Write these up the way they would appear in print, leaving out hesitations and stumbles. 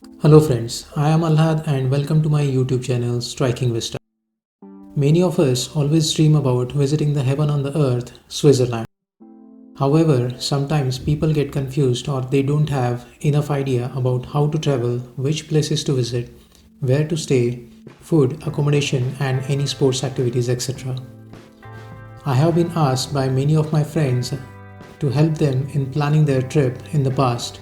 Hello friends, I am Alhad and welcome to my YouTube channel Striking Vista. Many of us always dream about visiting the heaven on the earth, Switzerland. However, sometimes people get confused or they don't have enough idea about how to travel, which places to visit, where to stay, food, accommodation and any sports activities etc. I have been asked by many of my friends to help them in planning their trip in the past.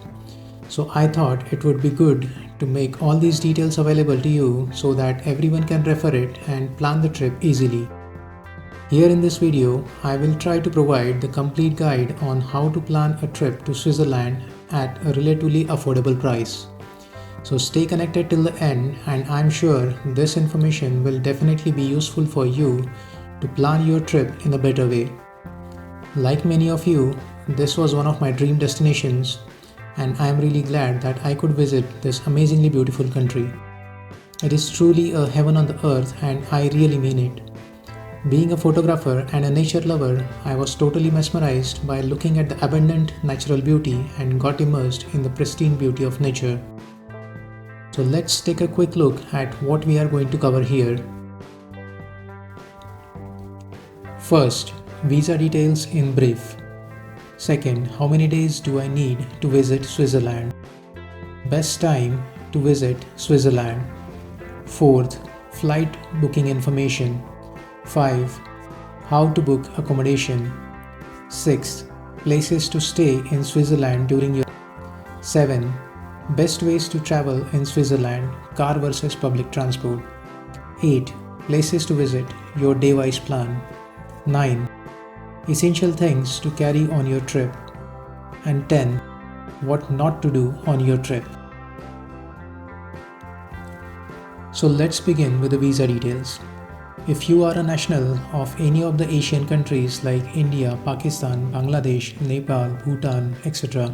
So I thought it would be good to make all these details available to you so that everyone can refer it and plan the trip easily. Here in this video, I will try to provide the complete guide on how to plan a trip to Switzerland at a relatively affordable price. So stay connected till the end and I'm sure this information will definitely be useful for you to plan your trip in a better way. Like many of you, this was one of my dream destinations and I am really glad that I could visit this amazingly beautiful country. It is truly a heaven on the earth and I really mean it. Being a photographer and a nature lover, I was totally mesmerized by looking at the abundant natural beauty and got immersed in the pristine beauty of nature. So let's take a quick look at what we are going to cover here. First, visa details in brief. Second, how many days do I need to visit Switzerland? Best time to visit Switzerland. Fourth, flight booking information. 5. How to book accommodation. 6. Places to stay in Switzerland during your 7. Best ways to travel in Switzerland, car versus public transport. 8. Places to visit, your day-wise plan. 9. Essential things to carry on your trip. And 10. What not to do on your trip. So let's begin with the visa details. If you are a national of any of the Asian countries like India, Pakistan, Bangladesh, Nepal, Bhutan, etc.,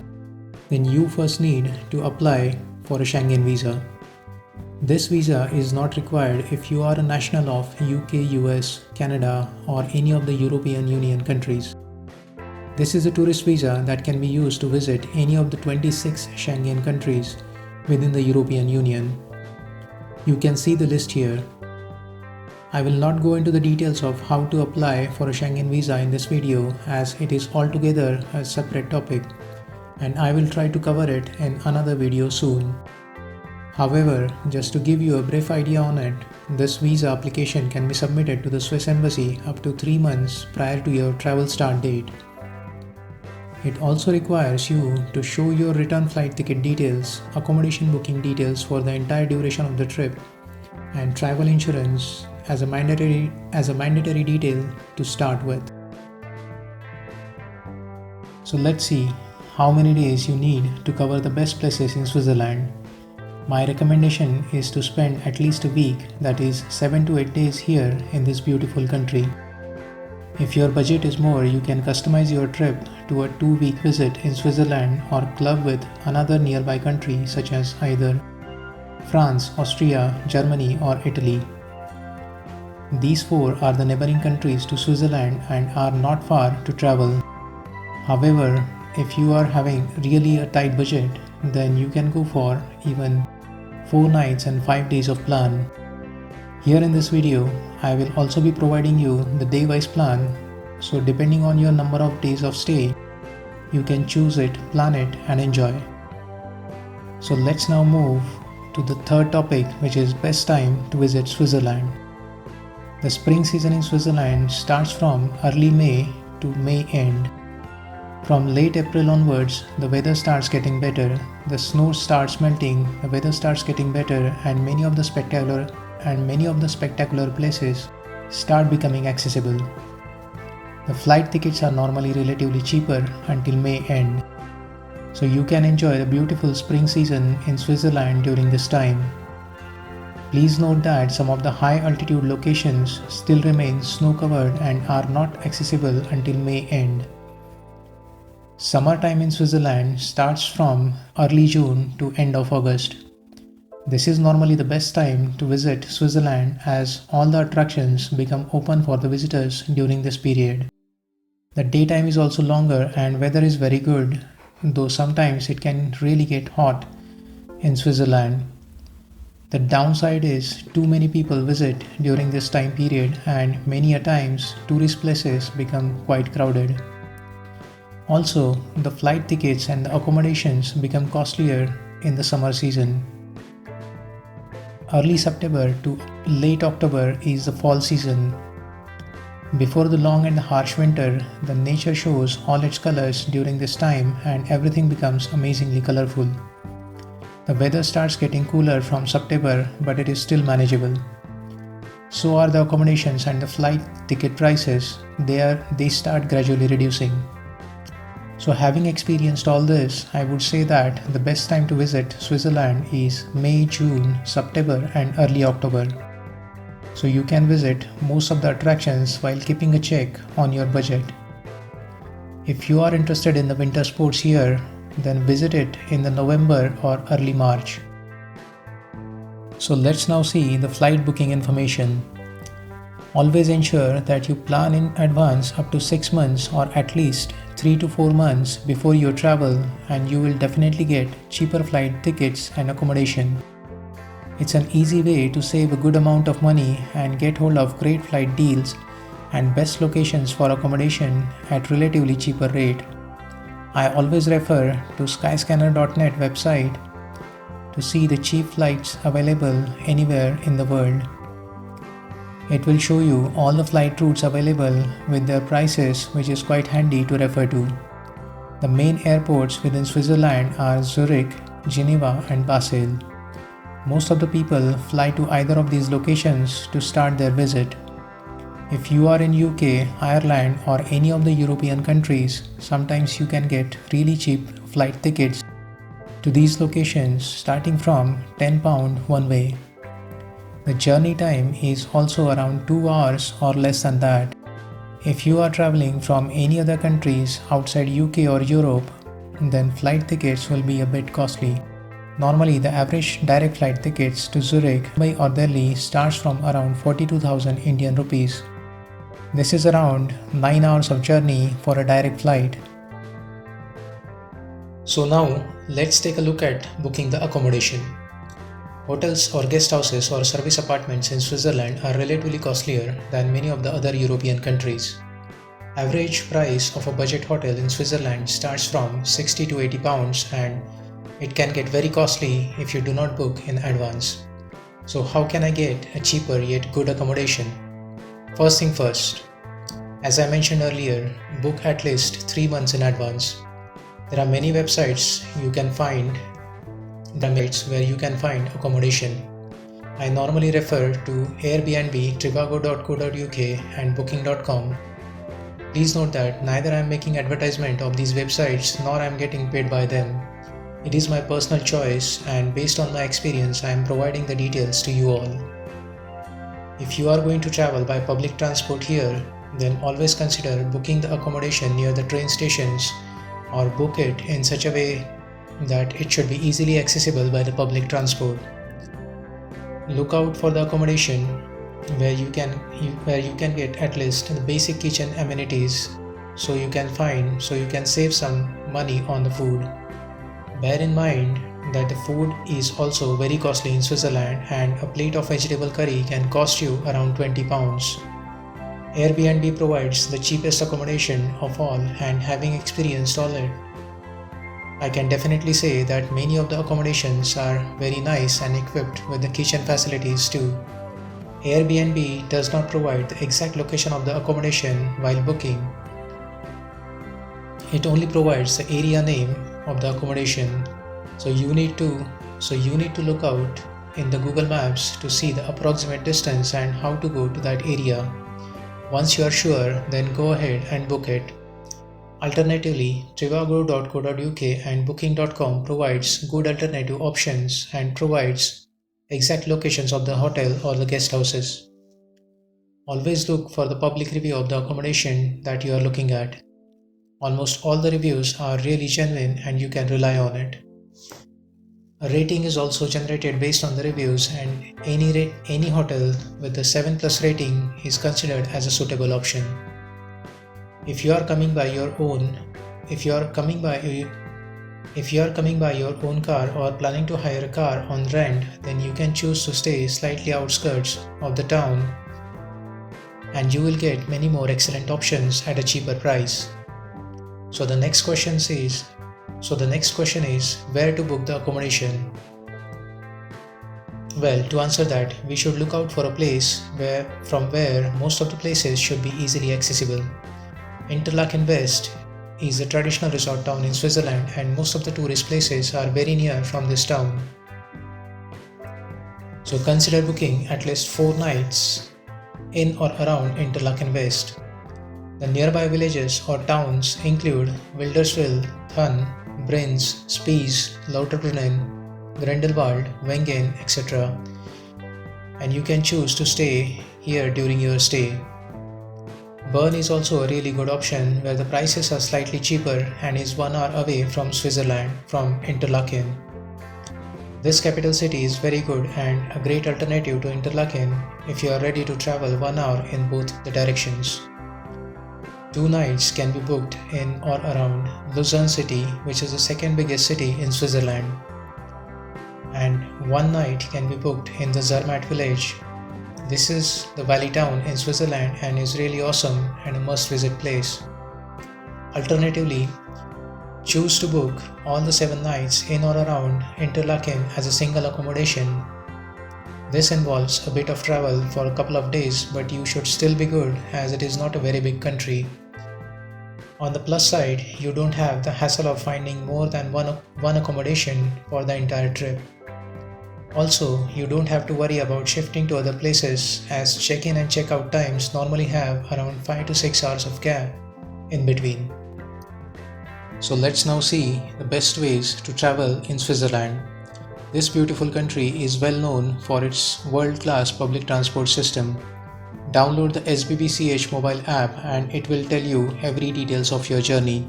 then you first need to apply for a Schengen visa. This visa is not required if you are a national of UK, US, Canada or any of the European Union countries. This is a tourist visa that can be used to visit any of the 26 Schengen countries within the European Union. You can see the list here. I will not go into the details of how to apply for a Schengen visa in this video as it is altogether a separate topic and I will try to cover it in another video soon. However, just to give you a brief idea on it, this visa application can be submitted to the Swiss Embassy up to 3 months prior to your travel start date. It also requires you to show your return flight ticket details, accommodation booking details for the entire duration of the trip, and travel insurance as a mandatory detail to start with. So let's see how many days you need to cover the best places in Switzerland. My recommendation is to spend at least a week, that is 7 to 8 days here in this beautiful country. If your budget is more, you can customize your trip to a 2-week visit in Switzerland or club with another nearby country such as either France, Austria, Germany or Italy. These 4 are the neighboring countries to Switzerland and are not far to travel. However, if you are having really a tight budget, then you can go for even 4 nights and 5 days of plan. Here in this video, I will also be providing you the day-wise plan, so depending on your number of days of stay, you can choose it, plan it and enjoy. So let's now move to the third topic, which is best time to visit Switzerland. The spring season in Switzerland starts from early May to May end. From late April onwards, the weather starts getting better, the snow starts melting, the weather starts getting better and many of the spectacular places start becoming accessible. The flight tickets are normally relatively cheaper until May end. So you can enjoy the beautiful spring season in Switzerland during this time. Please note that some of the high altitude locations still remain snow covered and are not accessible until May end. Summertime in Switzerland starts from early June to end of August. This is normally the best time to visit Switzerland as all the attractions become open for the visitors during this period. The daytime is also longer and weather is very good, though sometimes it can really get hot in Switzerland. The downside is too many people visit during this time period, and many a times tourist places become quite crowded. Also, the flight tickets and the accommodations become costlier in the summer season. Early September to late October is the fall season. Before the long and harsh winter, the nature shows all its colors during this time and everything becomes amazingly colorful. The weather starts getting cooler from September, but it is still manageable. So are the accommodations and the flight ticket prices. They start gradually reducing. So having experienced all this, I would say that the best time to visit Switzerland is May, June, September and early October. So you can visit most of the attractions while keeping a check on your budget. If you are interested in the winter sports here, then visit it in the November or early March. So let's now see the flight booking information. Always ensure that you plan in advance up to 6 months or at least 3 to 4 months before your travel, and you will definitely get cheaper flight tickets and accommodation. It's an easy way to save a good amount of money and get hold of great flight deals and best locations for accommodation at relatively cheaper rate. I always refer to skyscanner.net website to see the cheap flights available anywhere in the world. It will show you all the flight routes available with their prices, which is quite handy to refer to. The main airports within Switzerland are Zurich, Geneva and Basel. Most of the people fly to either of these locations to start their visit. If you are in UK, Ireland or any of the European countries, sometimes you can get really cheap flight tickets to these locations starting from £10 one way. The journey time is also around 2 hours or less than that. If you are traveling from any other countries outside UK or Europe, then flight tickets will be a bit costly. Normally, the average direct flight tickets to Zurich, Mumbai or Delhi starts from around 42,000 Indian rupees. This is around 9 hours of journey for a direct flight. So now, let's take a look at booking the accommodation. Hotels or guest houses or service apartments in Switzerland are relatively costlier than many of the other European countries. Average price of a budget hotel in Switzerland starts from 60 to 80 pounds, and it can get very costly if you do not book in advance. So how can I get a cheaper yet good accommodation? First thing first, as I mentioned earlier, book at least 3 months in advance. There are many websites you can find where you can find accommodation. I normally refer to Airbnb, trivago.co.uk and booking.com. Please note that neither I am making advertisement of these websites nor I am getting paid by them. It is my personal choice, and based on my experience I am providing the details to you all. If you are going to travel by public transport here, then always consider booking the accommodation near the train stations or book it in such a way that it should be easily accessible by the public transport. Look out for the accommodation where you can get at least the basic kitchen amenities so you can save some money on the food. Bear in mind that the food is also very costly in Switzerland, and a plate of vegetable curry can cost you around 20 pounds. Airbnb provides the cheapest accommodation of all, and having experienced all it, I can definitely say that many of the accommodations are very nice and equipped with the kitchen facilities too. Airbnb does not provide the exact location of the accommodation while booking. It only provides the area name of the accommodation. So you need to look out in the Google Maps to see the approximate distance and how to go to that area. Once you are sure, then go ahead and book it. Alternatively, trivago.co.uk and booking.com provides good alternative options and provides exact locations of the hotel or the guest houses. Always look for the public review of the accommodation that you are looking at. Almost all the reviews are really genuine and you can rely on it. A rating is also generated based on the reviews, and any hotel with a 7+ rating is considered as a suitable option. If you are coming by If you are coming by your own car or planning to hire a car on rent, then you can choose to stay slightly outskirts of the town and you will get many more excellent options at a cheaper price. So the next question is where to book the accommodation? Well, to answer that, we should look out for a place from where most of the places should be easily accessible. Interlaken West is a traditional resort town in Switzerland and most of the tourist places are very near from this town. So consider booking at least 4 nights in or around Interlaken West. The nearby villages or towns include Wilderswil, Thun, Brinz, Spies, Lauterbrunnen, Grindelwald, Wengen, etc. And you can choose to stay here during your stay. Bern is also a really good option where the prices are slightly cheaper and is 1 hour away from Switzerland from Interlaken. This capital city is very good and a great alternative to Interlaken if you are ready to travel 1 hour in both the directions. 2 nights can be booked in or around Lucerne city, which is the second biggest city in Switzerland. And 1 night can be booked in the Zermatt village. This is the valley town in Switzerland and is really awesome and a must-visit place. Alternatively, choose to book all the 7 nights in or around Interlaken as a single accommodation. This involves a bit of travel for a couple of days, but you should still be good as it is not a very big country. On the plus side, you don't have the hassle of finding more than one accommodation for the entire trip. Also, you don't have to worry about shifting to other places as check-in and check-out times normally have around 5 to 6 hours of gap in between. So let's now see the best ways to travel in Switzerland. This beautiful country is well known for its world-class public transport system. Download the SBBCH mobile app and it will tell you every details of your journey.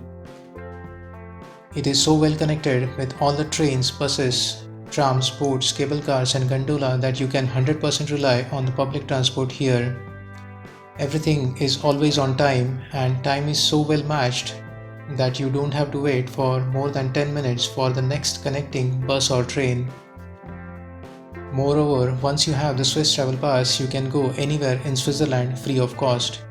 It is so well connected with all the trains, buses, trams, boats, cable cars and gondola that you can 100% rely on the public transport here. Everything is always on time and time is so well matched that you don't have to wait for more than 10 minutes for the next connecting bus or train. Moreover, once you have the Swiss Travel Pass, you can go anywhere in Switzerland free of cost.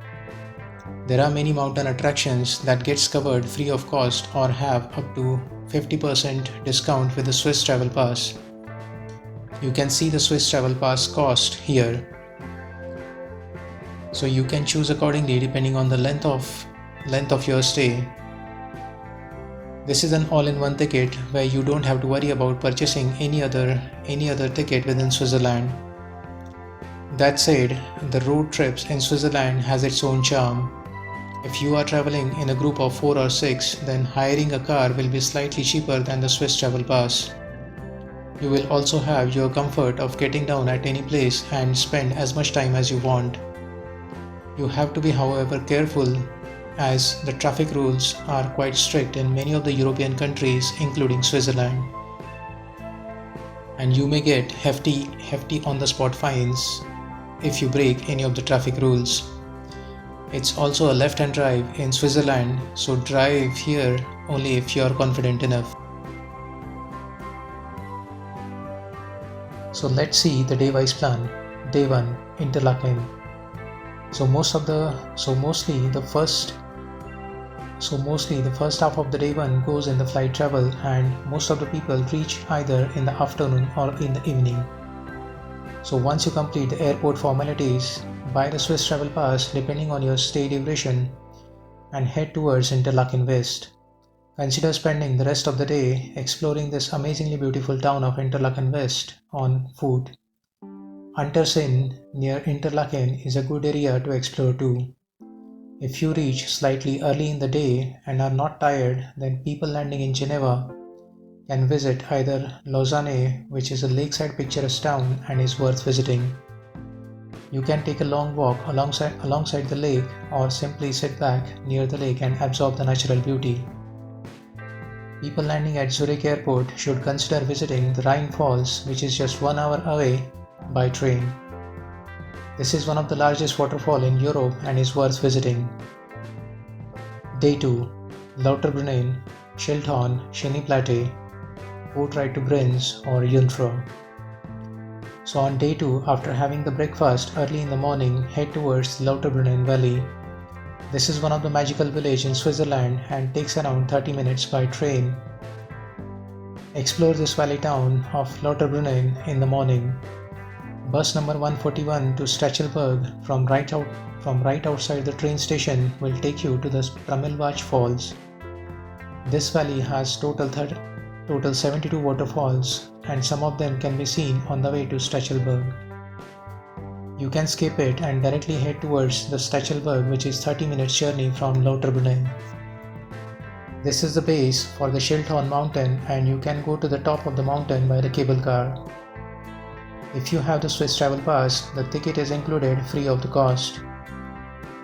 There are many mountain attractions that gets covered free of cost or have up to 50% discount with the Swiss Travel Pass. You can see the Swiss Travel Pass cost here. So you can choose accordingly depending on the length of your stay. This is an all-in-one ticket where you don't have to worry about purchasing any other ticket within Switzerland. That said, the road trips in Switzerland has its own charm. If you are traveling in a group of 4 or 6, then hiring a car will be slightly cheaper than the Swiss Travel Pass. You will also have your comfort of getting down at any place and spend as much time as you want. You have to be, however, careful as the traffic rules are quite strict in many of the European countries, including Switzerland. And you may get hefty on-the-spot fines if you break any of the traffic rules. It's also a left-hand drive in Switzerland, so drive here only if you are confident enough. So let's see the day-wise plan. Day 1, Interlaken. Mostly the first half of the day 1 goes in the flight travel and most of the people reach either in the afternoon or in the evening. So once you complete the airport formalities, buy the Swiss Travel Pass depending on your stay duration and head towards Interlaken West. Consider spending the rest of the day exploring this amazingly beautiful town of Interlaken West on foot. Unterseen near Interlaken is a good area to explore too. If you reach slightly early in the day and are not tired, then people landing in Geneva can visit either Lausanne, which is a lakeside picturesque town and is worth visiting. You can take a long walk alongside the lake or simply sit back near the lake and absorb the natural beauty. People landing at Zurich Airport should consider visiting the Rhine Falls, which is just 1 hour away by train. This is one of the largest waterfall in Europe and is worth visiting. Day 2, Lauterbrunnen. Schildhorn, Schneeplatte, boat ride to Brinz or Jungfrau. So on day 2, after having the breakfast early in the morning, head towards the Lauterbrunnen Valley. This is one of the magical villages in Switzerland and takes around 30 minutes by train. Explore this valley town of Lauterbrunnen in the morning. Bus number 141 to Stachelberg from right outside the train station will take you to the Prammelbach Falls. This valley has total 72 waterfalls, and some of them can be seen on the way to Stachelberg. You can skip it and directly head towards the Stachelberg, which is 30 minutes journey from Lauterbrunnen. This is the base for the Schildhorn mountain, and you can go to the top of the mountain by the cable car. If you have the Swiss Travel Pass, the ticket is included free of the cost.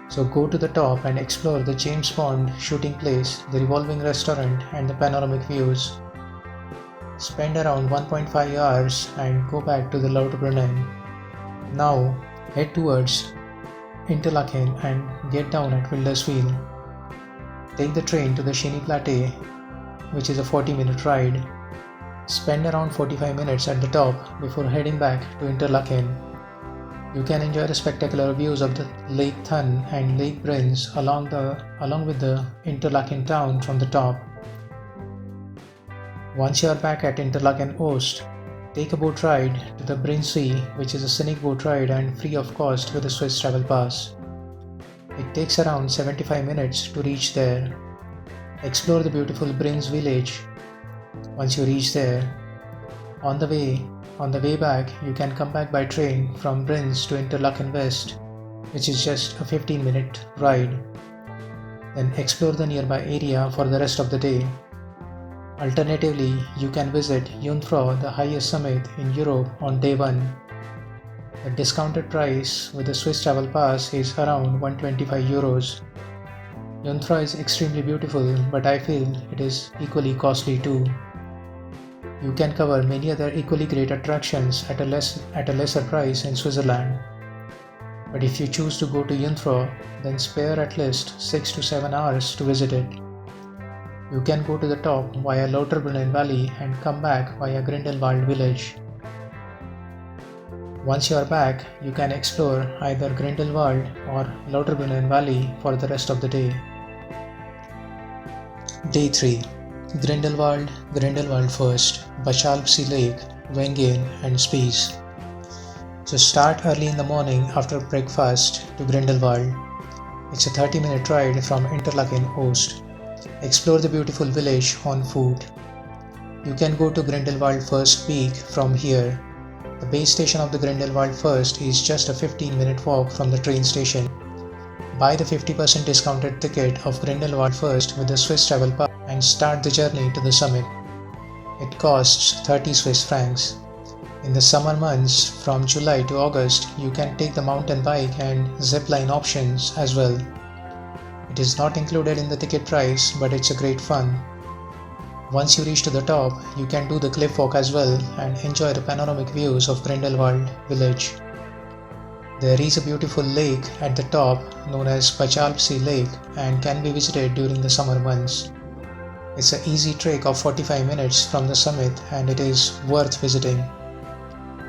So go to the top and explore the James Bond shooting place, the revolving restaurant and the panoramic views. Spend around 1.5 hours and go back to the Lauterbrunnen. Now head towards Interlaken and get down at Wilderswil. Take the train to the Schneeplatte, which is a 40-minute ride. Spend around 45 minutes at the top before heading back to Interlaken. You can enjoy the spectacular views of the Lake Thun and Lake Brinz along with the Interlaken town from the top. Once you are back at Interlaken Ost, take a boat ride to the Brinnsee, which is a scenic boat ride and free of cost with a Swiss Travel Pass. It takes around 75 minutes to reach there. Explore the beautiful Brinz village. Once you reach there, on the way back, you can come back by train from Brinz to Interlaken West, which is just a 15-minute ride. Then explore the nearby area for the rest of the day. Alternatively, you can visit Jungfrau, the highest summit in Europe, on day 1. The discounted price with the Swiss Travel Pass is around €125. Jungfrau is extremely beautiful, but I feel it is equally costly too. You can cover many other equally great attractions at a lesser price in Switzerland. But if you choose to go to Jungfrau, then spare at least 6 to 7 hours to visit it. You can go to the top via Lauterbrunnen Valley and come back via Grindelwald village. Once you are back, you can explore either Grindelwald or Lauterbrunnen Valley for the rest of the day. Day 3. Grindelwald first, Bachalpsee Lake, Wengen and Spies. So start early in the morning after breakfast to Grindelwald. It's a 30-minute ride from Interlaken Ost. Explore the beautiful village on foot. You can go to Grindelwald First Peak from here. The base station of the Grindelwald First is just a 15-minute walk from the train station. Buy the 50% discounted ticket of Grindelwald First with the Swiss Travel Pass and start the journey to the summit. It costs 30 Swiss francs. In the summer months from July to August, you can take the mountain bike and zipline options as well. It is not included in the ticket price, but it's a great fun. Once you reach to the top, you can do the cliff walk as well and enjoy the panoramic views of Grindelwald village. There is a beautiful lake at the top known as Bachalpsee Lake and can be visited during the summer months. It's an easy trek of 45 minutes from the summit and it is worth visiting.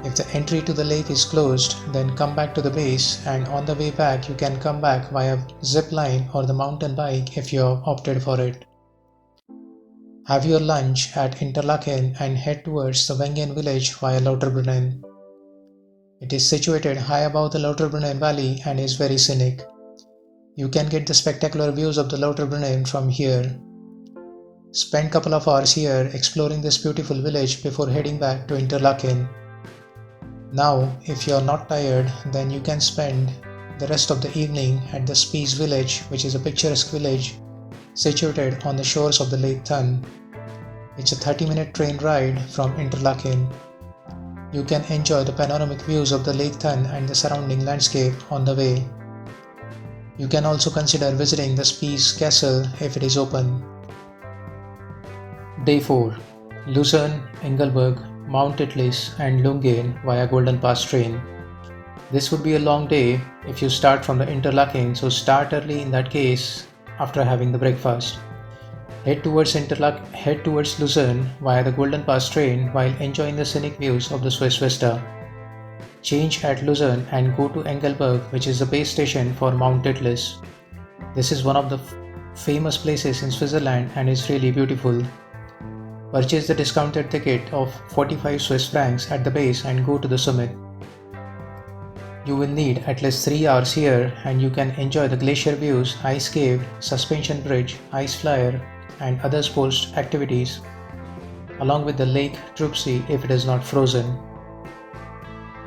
If the entry to the lake is closed, then come back to the base, and on the way back you can come back via zip line or the mountain bike if you have opted for it. Have your lunch at Interlaken and head towards the Wengen village via Lauterbrunnen. It is situated high above the Lauterbrunnen valley and is very scenic. You can get the spectacular views of the Lauterbrunnen from here. Spend a couple of hours here exploring this beautiful village before heading back to Interlaken. Now, if you are not tired, then you can spend the rest of the evening at the Spies village, which is a picturesque village situated on the shores of the Lake Thun. It's a 30-minute train ride from Interlaken. You can enjoy the panoramic views of the Lake Thun and the surrounding landscape on the way. You can also consider visiting the Spies Castle if it is open. Day 4. Lucerne, Engelberg, Mount Titlis and Lungen via Golden Pass train. This would be a long day if you start from the Interlaken, so start early in that case after having the breakfast. Head towards Lucerne via the Golden Pass train while enjoying the scenic views of the Swiss Vista. Change at Lausanne and go to Engelberg, which is the base station for Mount Titlis. This is one of the famous places in Switzerland and is really beautiful. Purchase the discounted ticket of 45 Swiss francs at the base and go to the summit. You will need at least 3 hours here and you can enjoy the glacier views, ice cave, suspension bridge, ice flyer and other sports activities along with the Lake Trupsee if it is not frozen.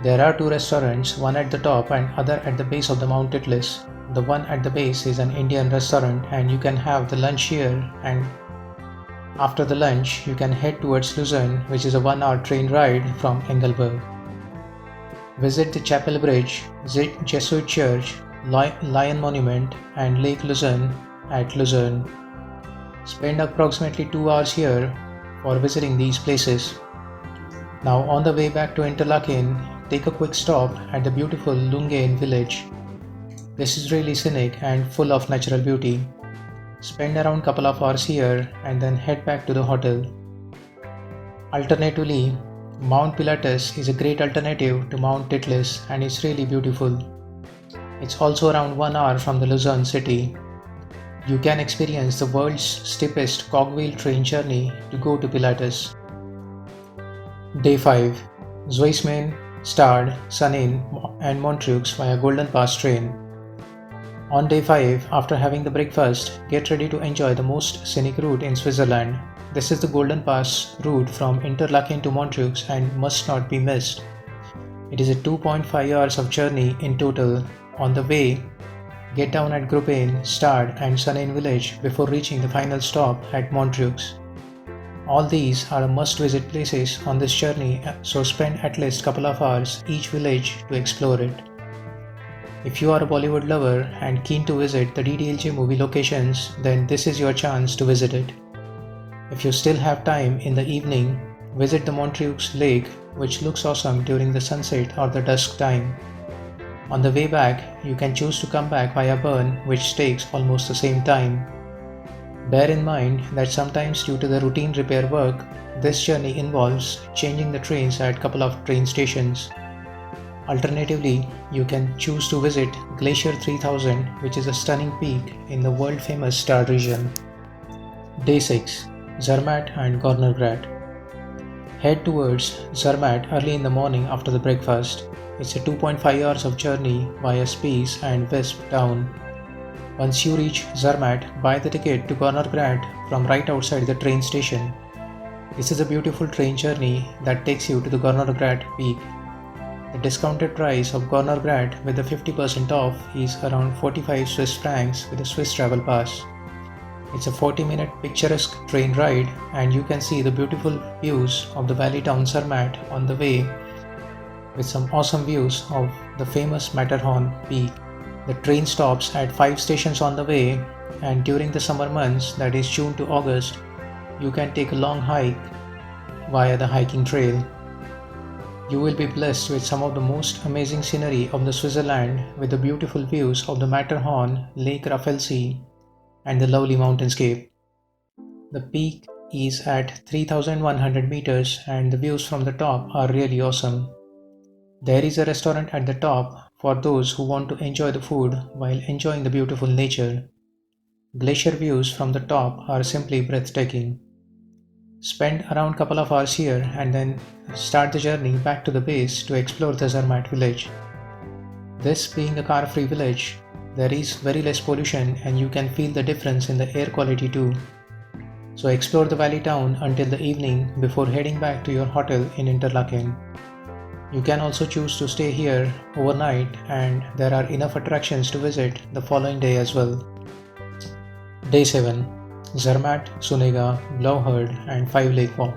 There are 2 restaurants, one at the top and other at the base of the Mount Titlis. The one at the base is an Indian restaurant and you can have the lunch here, and after the lunch you can head towards Lucerne, which is a 1-hour train ride from Engelberg. Visit the Chapel Bridge, Jesuit Church, Lion Monument and Lake Lucerne at Lucerne. Spend approximately 2 hours here for visiting these places. Now on the way back to Interlaken, take a quick stop at the beautiful Lungen village. This is really scenic and full of natural beauty. Spend around couple of hours here and then head back to the hotel. Alternatively, Mount Pilatus is a great alternative to Mount Titlis and is really beautiful. It's also around 1 hour from the Lausanne city. You can experience the world's steepest cogwheel train journey to go to Pilatus. Day 5. Zweisimmen, Stade, Sanin and Montreux via Golden Pass train. On day 5, after having the breakfast, get ready to enjoy the most scenic route in Switzerland. This is the Golden Pass route from Interlaken to Montreux and must not be missed. It is a 2.5 hours of journey in total. On the way, get down at Gruppen, Stade and Sanin village before reaching the final stop at Montreux. All these are must-visit places on this journey, so spend at least couple of hours each village to explore it. If you are a Bollywood lover and keen to visit the DDLJ movie locations, then this is your chance to visit it. If you still have time in the evening, visit the Montreux Lake, which looks awesome during the sunset or the dusk time. On the way back, you can choose to come back via Bern, which takes almost the same time. Bear in mind that sometimes due to the routine repair work, this journey involves changing the trains at a couple of train stations. Alternatively, you can choose to visit Glacier 3000, which is a stunning peak in the world-famous Stade region. Day 6. Zermatt and Gornergrat. Head towards Zermatt early in the morning after the breakfast. It's a 2.5 hours of journey via Spies and Wisp town. Once you reach Zermatt, buy the ticket to Gornergrat from right outside the train station. This is a beautiful train journey that takes you to the Gornergrat peak. The discounted price of Gornergrat with the 50% off is around 45 Swiss francs with a Swiss travel pass. It's a 40-minute picturesque train ride and you can see the beautiful views of the valley town Zermatt on the way with some awesome views of the famous Matterhorn peak. The train stops at 5 stations on the way, and during the summer months, that is June to August, you can take a long hike via the hiking trail. You will be blessed with some of the most amazing scenery of the Switzerland with the beautiful views of the Matterhorn, Lake Raffelsee and the lovely mountainscape. The peak is at 3100 meters and the views from the top are really awesome. There is a restaurant at the top for those who want to enjoy the food while enjoying the beautiful nature. Glacier views from the top are simply breathtaking. Spend around couple of hours here and then start the journey back to the base to explore the Zermatt village. This being a car-free village, there is very less pollution and you can feel the difference in the air quality too. So explore the valley town until the evening before heading back to your hotel in Interlaken. You can also choose to stay here overnight and there are enough attractions to visit the following day as well. Day 7. Zermatt, Sunega, Blauherd and 5 Lake Walk.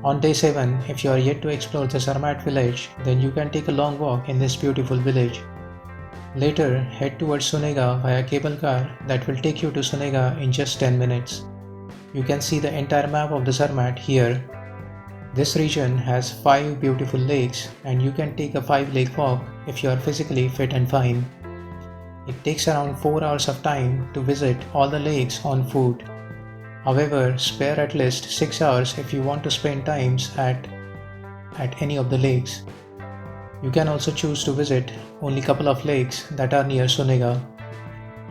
On day 7, if you are yet to explore the Zermatt village, then you can take a long walk in this beautiful village. Later, head towards Sunega via cable car that will take you to Sunega in just 10 minutes. You can see the entire map of the Zermatt here. This region has 5 beautiful lakes and you can take a 5-lake walk if you are physically fit and fine. It takes around 4 hours of time to visit all the lakes on foot. However, spare at least 6 hours if you want to spend times at any of the lakes. You can also choose to visit only couple of lakes that are near Sunega.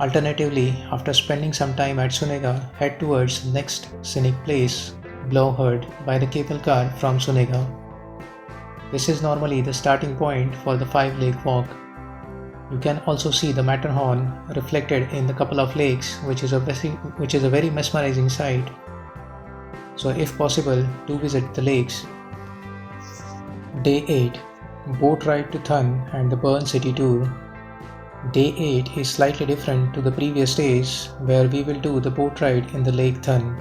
Alternatively, after spending some time at Sunega, head towards next scenic place, Blowherd, by the cable car from Sunega. This is normally the starting point for the 5-lake walk. You can also see the Matterhorn reflected in the couple of lakes, which is a very mesmerizing sight. So if possible, do visit the lakes. Day 8. Boat ride to Thun and the Bern City tour. Day 8 is slightly different to the previous days, where we will do the boat ride in the Lake Thun.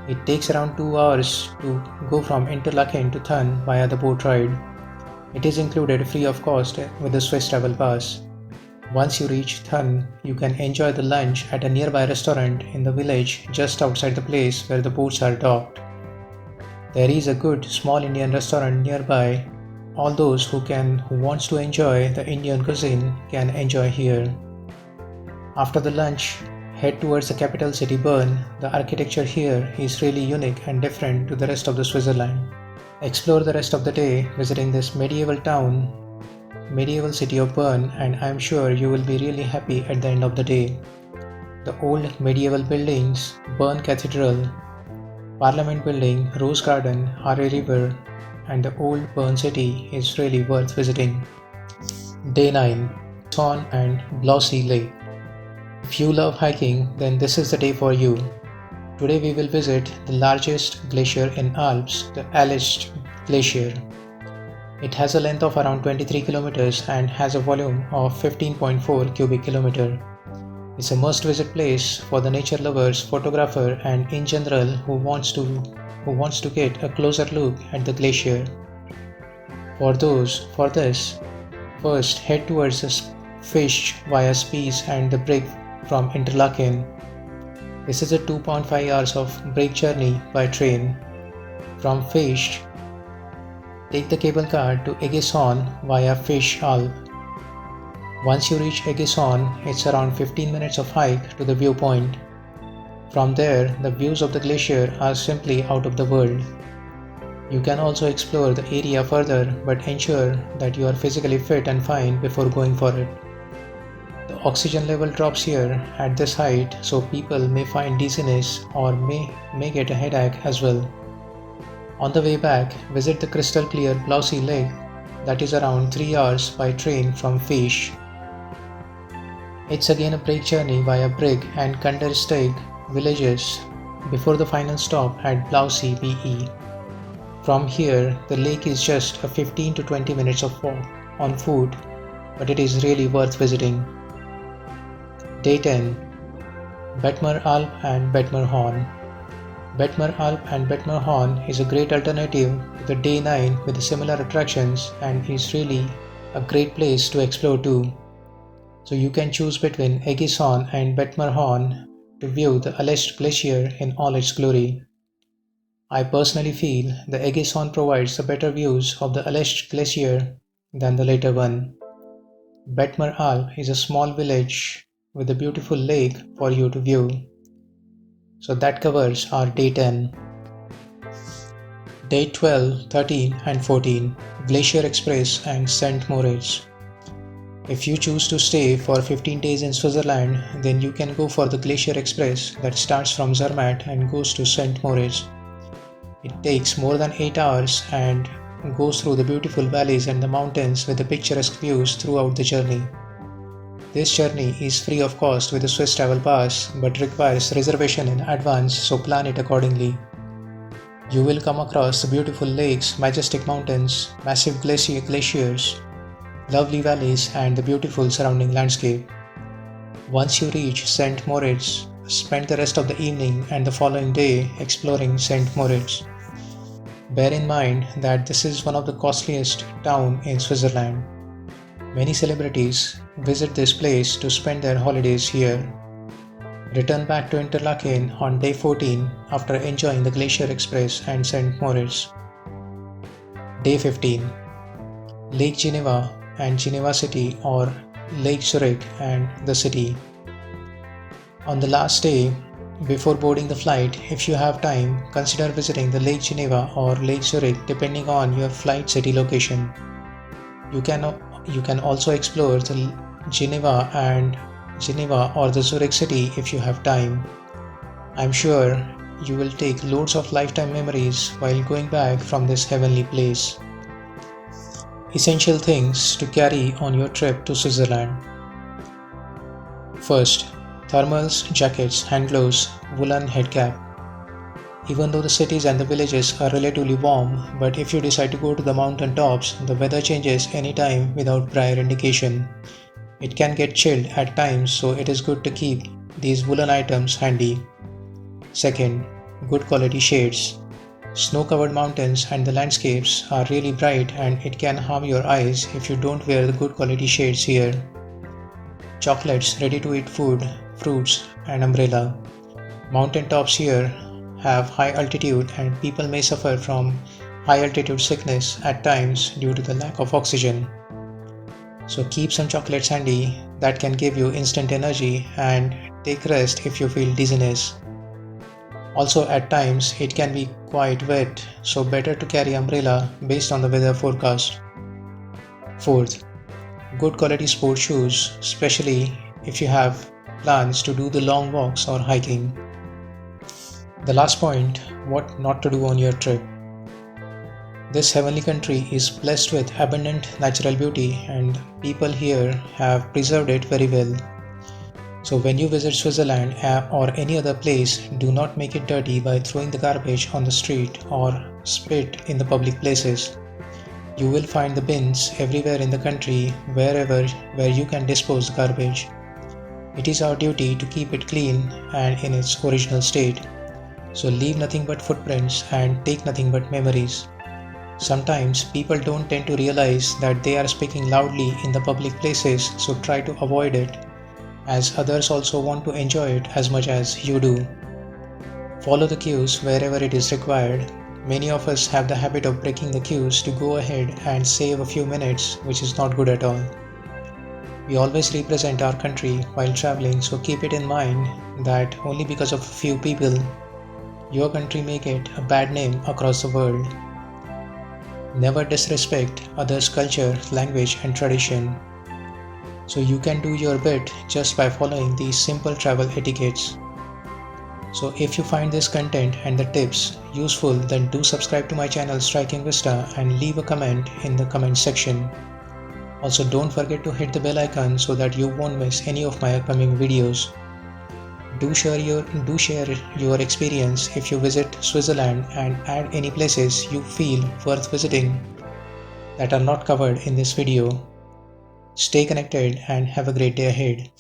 It takes around 2 hours to go from Interlaken to Thun via the boat ride. It is included free of cost with the Swiss Travel Pass. Once you reach Thun, you can enjoy the lunch at a nearby restaurant in the village just outside the place where the boats are docked. There is a good small Indian restaurant nearby. All those who wants to enjoy the Indian cuisine can enjoy here. After the lunch, head towards the capital city Bern. The architecture here is really unique and different to the rest of the Switzerland. Explore the rest of the day visiting this medieval city of Bern, and I am sure you will be really happy at the end of the day. The old medieval buildings, Bern Cathedral, Parliament Building, Rose Garden, Hare River, and the old Bern city is really worth visiting. Day 9. Lucerne and Blossy Lake. If you love hiking, then this is the day for you. Today we will visit the largest glacier in Alps, the Alecht Glacier. It has a length of around 23 kilometers and has a volume of 15.4 cubic kilometer. It's a must-visit place for the nature lovers, photographer, and in general who wants to get a closer look at the glacier. For this, first head towards the Fisch via Spies and the Brig from Interlaken. This is a 2.5 hours of brig journey by train. From Fisch, take the cable car to Egesson via Fisch Alp. Once you reach Egesson, it's around 15 minutes of hike to the viewpoint. From there, the views of the glacier are simply out of the world. You can also explore the area further, but ensure that you are physically fit and fine before going for it. The oxygen level drops here at this height, so people may find dizziness or may get a headache as well. On the way back, visit the crystal clear Blossy Lake that is around 3 hours by train from Fisch. It's again a brig journey via Brig and Kandersteg villages before the final stop at Blossy BE. From here, the lake is just a 15 to 20 minutes of walk on foot, but it is really worth visiting. Day 10. Bettmer Alp and Bettmer Horn. Bettmer Alp and Bettmer Horn is a great alternative to the Day 9 with similar attractions and is really a great place to explore too. So you can choose between Egesson and Bettmer Horn to view the Alecht Glacier in all its glory. I personally feel the Egesson provides the better views of the Alecht Glacier than the later one. Bettmer Alp is a small village with a beautiful lake for you to view. So that covers our Day 10. Day 12, 13 and 14, Glacier Express and St. Moritz. If you choose to stay for 15 days in Switzerland, then you can go for the Glacier Express that starts from Zermatt and goes to St. Moritz. It takes more than 8 hours and goes through the beautiful valleys and the mountains with the picturesque views throughout the journey. This journey is free of cost with the Swiss Travel Pass but requires reservation in advance, so plan it accordingly. You will come across the beautiful lakes, majestic mountains, massive glaciers, lovely valleys and the beautiful surrounding landscape. Once you reach St. Moritz, spend the rest of the evening and the following day exploring St. Moritz. Bear in mind that this is one of the costliest towns in Switzerland. Many celebrities visit this place to spend their holidays here. Return back to Interlaken on day 14 after enjoying the Glacier Express and St. Moritz. Day 15. Lake Geneva and Geneva City, or Lake Zurich and the city. On the last day, Before boarding the flight, if you have time, consider visiting the Lake Geneva or Lake Zurich depending on your flight city location. You can also explore the Geneva or the Zurich city if you have time. I'm sure you will take loads of lifetime memories while going back from this heavenly place. Essential things to carry on your trip to Switzerland. First, thermals, jackets, hand gloves, woolen head cap. Even though the cities and the villages are relatively warm, but if you decide to go to the mountain tops, the weather changes anytime without prior indication. It can get chilled at times, so it is good to keep these woolen items handy. Second, good quality shades. Snow-covered mountains and the landscapes are really bright and it can harm your eyes if you don't wear the good quality shades here. Chocolates, ready-to-eat food, fruits, and umbrella. Mountain tops here have high altitude and people may suffer from high altitude sickness at times due to the lack of oxygen. So keep some chocolates handy that can give you instant energy and take rest if you feel dizziness. Also at times it can be quite wet, so better to carry umbrella based on the weather forecast. Fourth, good quality sport shoes, especially if you have plans to do the long walks or hiking. The last point, what not to do on your trip. This heavenly country is blessed with abundant natural beauty and people here have preserved it very well. So when you visit Switzerland or any other place, do not make it dirty by throwing the garbage on the street or spit in the public places. You will find the bins everywhere in the country where you can dispose the garbage. It is our duty to keep it clean and in its original state. So leave nothing but footprints and take nothing but memories. Sometimes people don't tend to realize that they are speaking loudly in the public places, so try to avoid it, as others also want to enjoy it as much as you do. Follow the cues wherever it is required. Many of us have the habit of breaking the cues to go ahead and save a few minutes, which is not good at all. We always represent our country while traveling, so keep it in mind that only because of a few people, your country may get a bad name across the world. Never disrespect others' culture, language and tradition. So you can do your bit just by following these simple travel etiquettes. So if you find this content and the tips useful, then do subscribe to my channel Striking Vista and leave a comment in the comment section. Also don't forget to hit the bell icon so that you won't miss any of my upcoming videos. Do share your experience if you visit Switzerland and add any places you feel worth visiting that are not covered in this video. Stay connected and have a great day ahead.